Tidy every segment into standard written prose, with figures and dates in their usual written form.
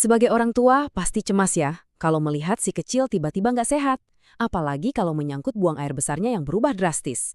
Sebagai orang tua, pasti cemas ya kalau melihat si kecil tiba-tiba nggak sehat. Apalagi kalau menyangkut buang air besarnya yang berubah drastis.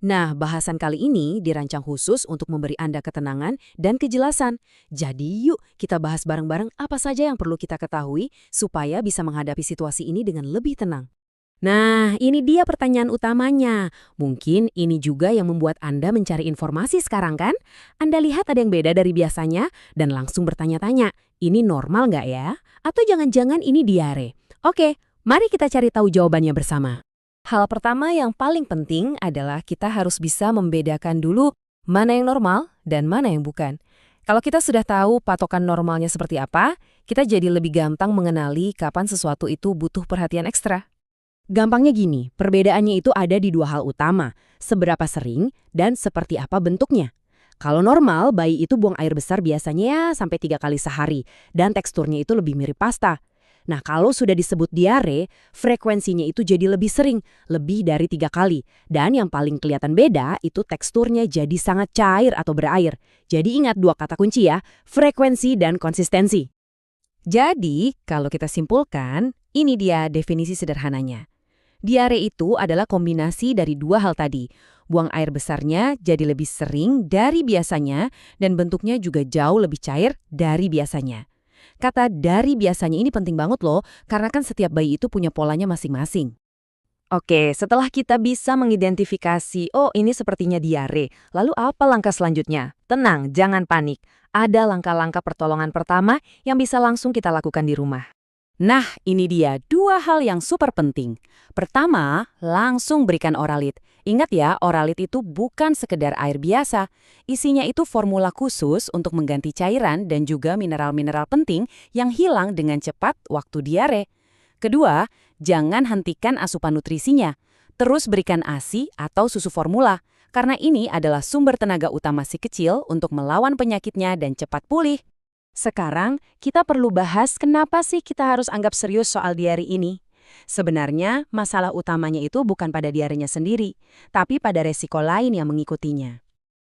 Nah, bahasan kali ini dirancang khusus untuk memberi Anda ketenangan dan kejelasan. Jadi yuk kita bahas bareng-bareng apa saja yang perlu kita ketahui supaya bisa menghadapi situasi ini dengan lebih tenang. Nah, ini dia pertanyaan utamanya. Mungkin ini juga yang membuat Anda mencari informasi sekarang kan? Anda lihat ada yang beda dari biasanya dan langsung bertanya-tanya, ini normal nggak ya? Atau jangan-jangan ini diare? Oke, mari kita cari tahu jawabannya bersama. Hal pertama yang paling penting adalah kita harus bisa membedakan dulu mana yang normal dan mana yang bukan. Kalau kita sudah tahu patokan normalnya seperti apa, kita jadi lebih gampang mengenali kapan sesuatu itu butuh perhatian ekstra. Gampangnya gini, perbedaannya itu ada di dua hal utama, seberapa sering dan seperti apa bentuknya. Kalau normal, bayi itu buang air besar biasanya ya sampai 3 kali sehari, dan teksturnya itu lebih mirip pasta. Nah, kalau sudah disebut diare, frekuensinya itu jadi lebih sering, lebih dari 3 kali. Dan yang paling kelihatan beda, itu teksturnya jadi sangat cair atau berair. Jadi ingat dua kata kunci ya, frekuensi dan konsistensi. Jadi, kalau kita simpulkan, ini dia definisi sederhananya. Diare itu adalah kombinasi dari dua hal tadi. Buang air besarnya jadi lebih sering dari biasanya dan bentuknya juga jauh lebih cair dari biasanya. Kata dari biasanya ini penting banget loh, karena kan setiap bayi itu punya polanya masing-masing. Oke, setelah kita bisa mengidentifikasi, oh ini sepertinya diare, lalu apa langkah selanjutnya? Tenang, jangan panik. Ada langkah-langkah pertolongan pertama yang bisa langsung kita lakukan di rumah. Nah, ini dia dua hal yang super penting. Pertama, langsung berikan Oralit. Ingat ya, Oralit itu bukan sekedar air biasa. Isinya itu formula khusus untuk mengganti cairan dan juga mineral-mineral penting yang hilang dengan cepat waktu diare. Kedua, jangan hentikan asupan nutrisinya. Terus berikan ASI atau susu formula, karena ini adalah sumber tenaga utama si kecil untuk melawan penyakitnya dan cepat pulih. Sekarang, kita perlu bahas kenapa sih kita harus anggap serius soal diare ini. Sebenarnya, masalah utamanya itu bukan pada diarenya sendiri, tapi pada resiko lain yang mengikutinya.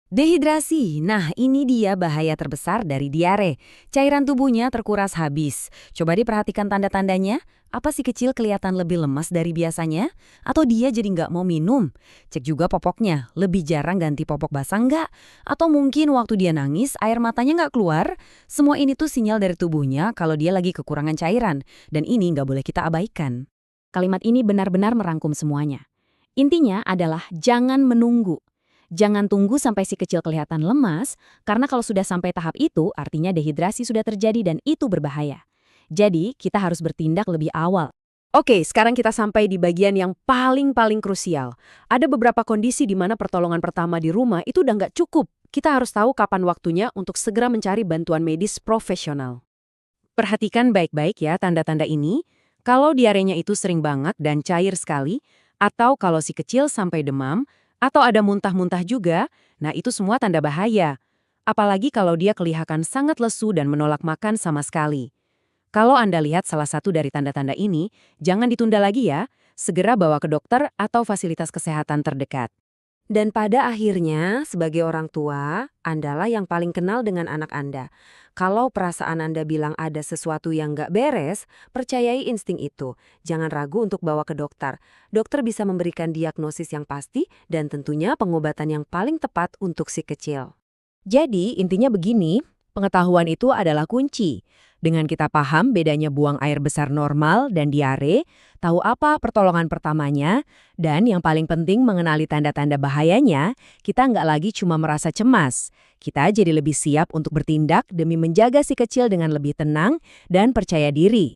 Dehidrasi, nah ini dia bahaya terbesar dari diare. Cairan tubuhnya terkuras habis. Coba diperhatikan tanda-tandanya. Apa si kecil kelihatan lebih lemas dari biasanya? Atau dia jadi nggak mau minum? Cek juga popoknya, lebih jarang ganti popok basah nggak? Atau mungkin waktu dia nangis, air matanya nggak keluar? Semua ini tuh sinyal dari tubuhnya kalau dia lagi kekurangan cairan. Dan ini nggak boleh kita abaikan. Kalimat ini benar-benar merangkum semuanya. Intinya adalah jangan menunggu. Jangan tunggu sampai si kecil kelihatan lemas, karena kalau sudah sampai tahap itu, artinya dehidrasi sudah terjadi dan itu berbahaya. Jadi, kita harus bertindak lebih awal. Oke, sekarang kita sampai di bagian yang paling krusial. Ada beberapa kondisi di mana pertolongan pertama di rumah itu udah nggak cukup. Kita harus tahu kapan waktunya untuk segera mencari bantuan medis profesional. Perhatikan baik-baik ya tanda-tanda ini. Kalau diarenya itu sering banget dan cair sekali, atau kalau si kecil sampai demam, atau ada muntah-muntah juga, nah itu semua tanda bahaya. Apalagi kalau dia kelihatan sangat lesu dan menolak makan sama sekali. Kalau Anda lihat salah satu dari tanda-tanda ini, jangan ditunda lagi ya, segera bawa ke dokter atau fasilitas kesehatan terdekat. Dan pada akhirnya, sebagai orang tua, Andalah yang paling kenal dengan anak Anda. Kalau perasaan Anda bilang ada sesuatu yang nggak beres, percayai insting itu. Jangan ragu untuk bawa ke dokter. Dokter bisa memberikan diagnosis yang pasti dan tentunya pengobatan yang paling tepat untuk si kecil. Jadi, intinya begini, pengetahuan itu adalah kunci. Dengan kita paham bedanya buang air besar normal dan diare, tahu apa pertolongan pertamanya, dan yang paling penting mengenali tanda-tanda bahayanya, kita nggak lagi cuma merasa cemas. Kita jadi lebih siap untuk bertindak demi menjaga si kecil dengan lebih tenang dan percaya diri.